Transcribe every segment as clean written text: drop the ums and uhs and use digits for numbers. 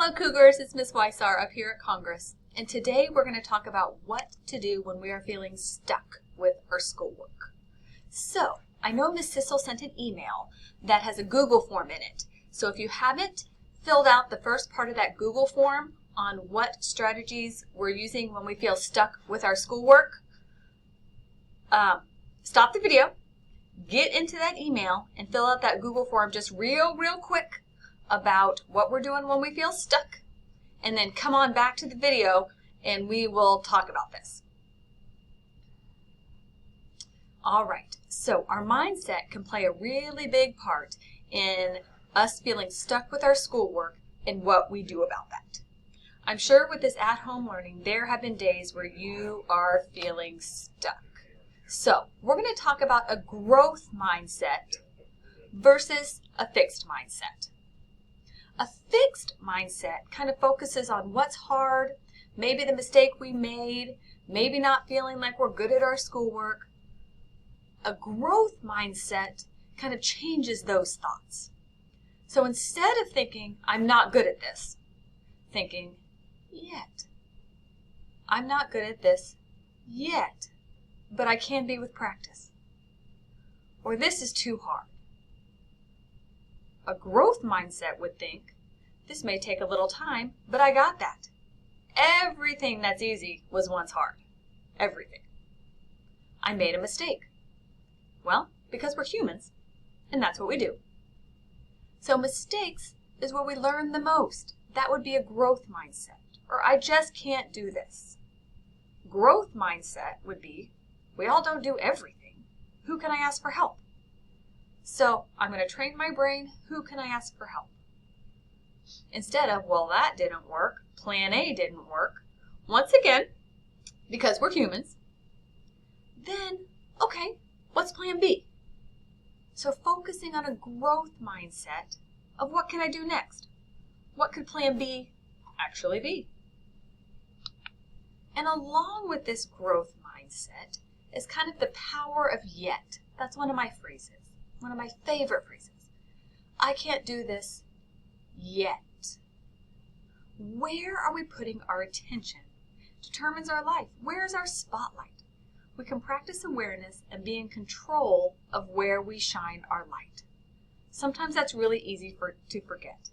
Hello Cougars, it's Miss Weissar up here at Congress, and today we're going to talk about what to do when we are feeling stuck with our schoolwork. So, I know Miss Sissel sent an email that has a Google form in it, so if you haven't filled out the first part of that Google form on what strategies we're using when we feel stuck with our schoolwork, stop the video, get into that email, and fill out that Google form just real quick about what we're doing when we feel stuck, and then come on back to the video and we will talk about this. All right, so our mindset can play a really big part in us feeling stuck with our schoolwork and what we do about that. I'm sure with this at-home learning, there have been days where you are feeling stuck. So we're going to talk about a growth mindset versus a fixed mindset. A fixed mindset kind of focuses on what's hard, maybe the mistake we made, maybe not feeling like we're good at our schoolwork. A growth mindset kind of changes those thoughts. So instead of thinking, I'm not good at this, thinking, yet. I'm not good at this yet, but I can be with practice. Or this is too hard. A growth mindset would think, this may take a little time, but I got that. Everything that's easy was once hard. Everything. I made a mistake. Well, because we're humans, and that's what we do. So mistakes is where we learn the most. That would be a growth mindset. Or I just can't do this. Growth mindset would be, we all don't do everything. Who can I ask for help? So I'm going to train my brain, who can I ask for help? Instead of, well, that didn't work, plan A didn't work, once again, because we're humans, then, okay, what's plan B? So focusing on a growth mindset of what can I do next? What could plan B actually be? And along with this growth mindset is kind of the power of yet. That's one of my phrases. One of my favorite phrases. I can't do this yet. Where are we putting our attention determines our life. Where is our spotlight? We can practice awareness and be in control of where we shine our light. Sometimes that's really easy to forget.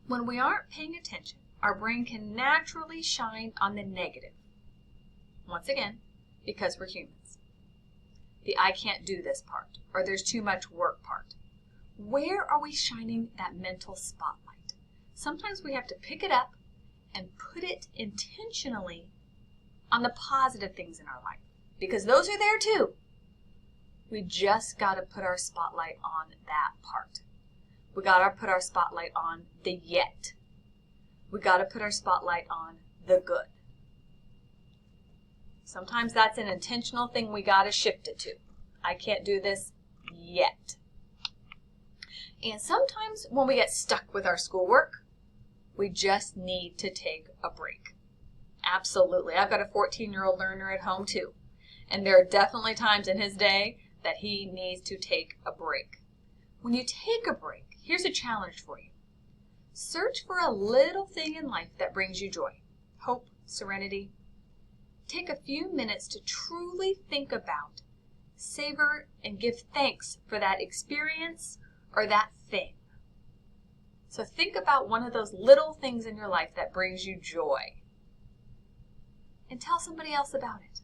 When we aren't paying attention, our brain can naturally shine on the negative. Once again, because we're humans. The I can't do this part, or there's too much work part. Where are we shining that mental spotlight? Sometimes we have to pick it up and put it intentionally on the positive things in our life, because those are there too. We just got to put our spotlight on that part. We got to put our spotlight on the yet. We got to put our spotlight on the good. Sometimes that's an intentional thing we got to shift it to. I can't do this yet. And sometimes when we get stuck with our schoolwork, we just need to take a break. Absolutely. I've got a 14-year-old learner at home too. And there are definitely times in his day that he needs to take a break. When you take a break, here's a challenge for you. Search for a little thing in life that brings you joy, hope, serenity. Take a few minutes to truly think about, savor, and give thanks for that experience or that thing. So think about one of those little things in your life that brings you joy. And tell somebody else about it.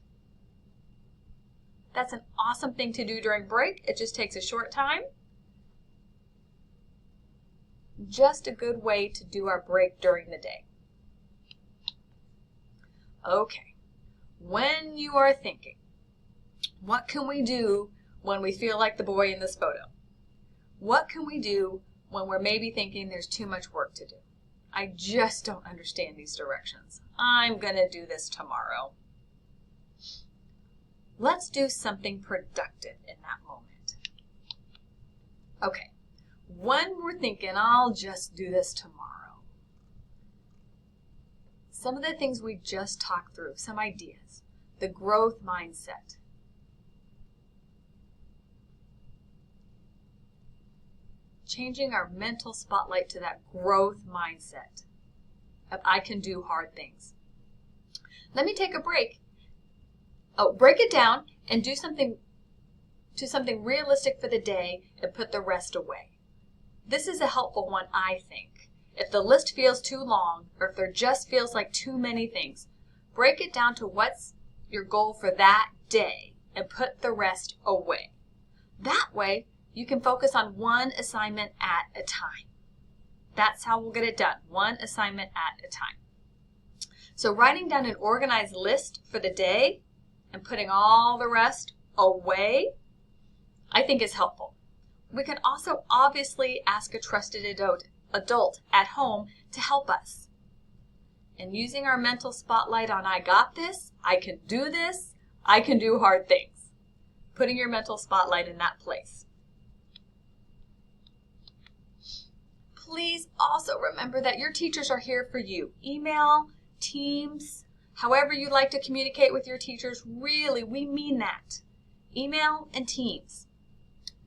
That's an awesome thing to do during break. It just takes a short time. Just a good way to do our break during the day. Okay. When you are thinking, what can we do when we feel like the boy in this photo? What can we do when we're maybe thinking there's too much work to do? I just don't understand these directions. I'm going to do this tomorrow. Let's do something productive in that moment. Okay, when we're thinking, I'll just do this tomorrow. Some of the things we just talked through, some ideas, the growth mindset. changing our mental spotlight to that growth mindset of I can do hard things. Let me take a break. Break it down and do something realistic for the day and put the rest away. This is a helpful one, I think. If the list feels too long or if there just feels like too many things, break it down to what's your goal for that day and put the rest away. That way, you can focus on one assignment at a time. That's how we'll get it done, one assignment at a time. So writing down an organized list for the day and putting all the rest away, I think is helpful. We can also obviously ask a trusted adult at home to help us. And using our mental spotlight on I got this, I can do this, I can do hard things. Putting your mental spotlight in that place. Please also remember that your teachers are here for you. Email, Teams, however you like to communicate with your teachers, really, we mean that. Email and Teams.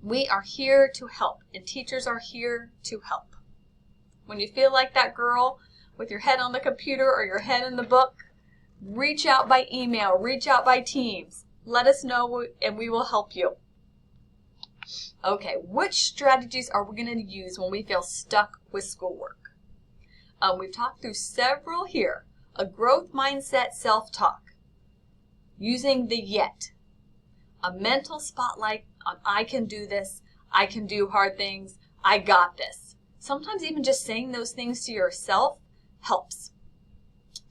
We are here to help, and teachers are here to help. When you feel like that girl with your head on the computer or your head in the book, reach out by email, reach out by Teams. Let us know and we will help you. Okay, which strategies are we going to use when we feel stuck with schoolwork? We've talked through several here. A growth mindset self-talk. Using the yet. A mental spotlight on I can do this, I can do hard things, I got this. Sometimes even just saying those things to yourself helps.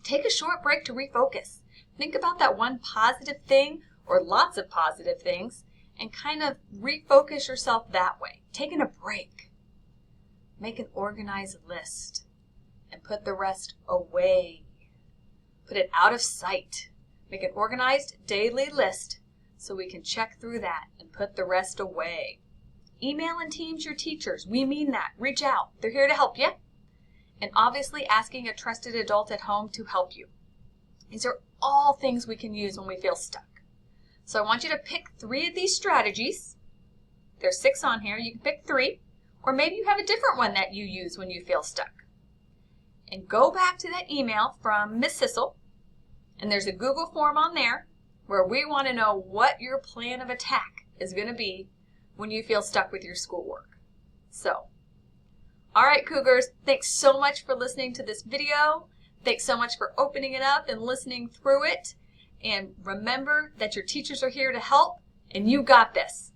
Take a short break to refocus. Think about that one positive thing or lots of positive things and kind of refocus yourself that way. Taking a break. Make an organized list and put the rest away. Put it out of sight. Make an organized daily list so we can check through that and put the rest away. Email and Teams your teachers. We mean that. Reach out. They're here to help you. And obviously asking a trusted adult at home to help you. These are all things we can use when we feel stuck. So I want you to pick 3 of these strategies. There's 6 on here. You can pick 3. Or maybe you have a different one that you use when you feel stuck. And go back to that email from Miss Sissel. And there's a Google form on there where we want to know what your plan of attack is going to be when you feel stuck with your schoolwork. So, all right, Cougars, thanks so much for listening to this video. Thanks so much for opening it up and listening through it. And remember that your teachers are here to help, and you got this.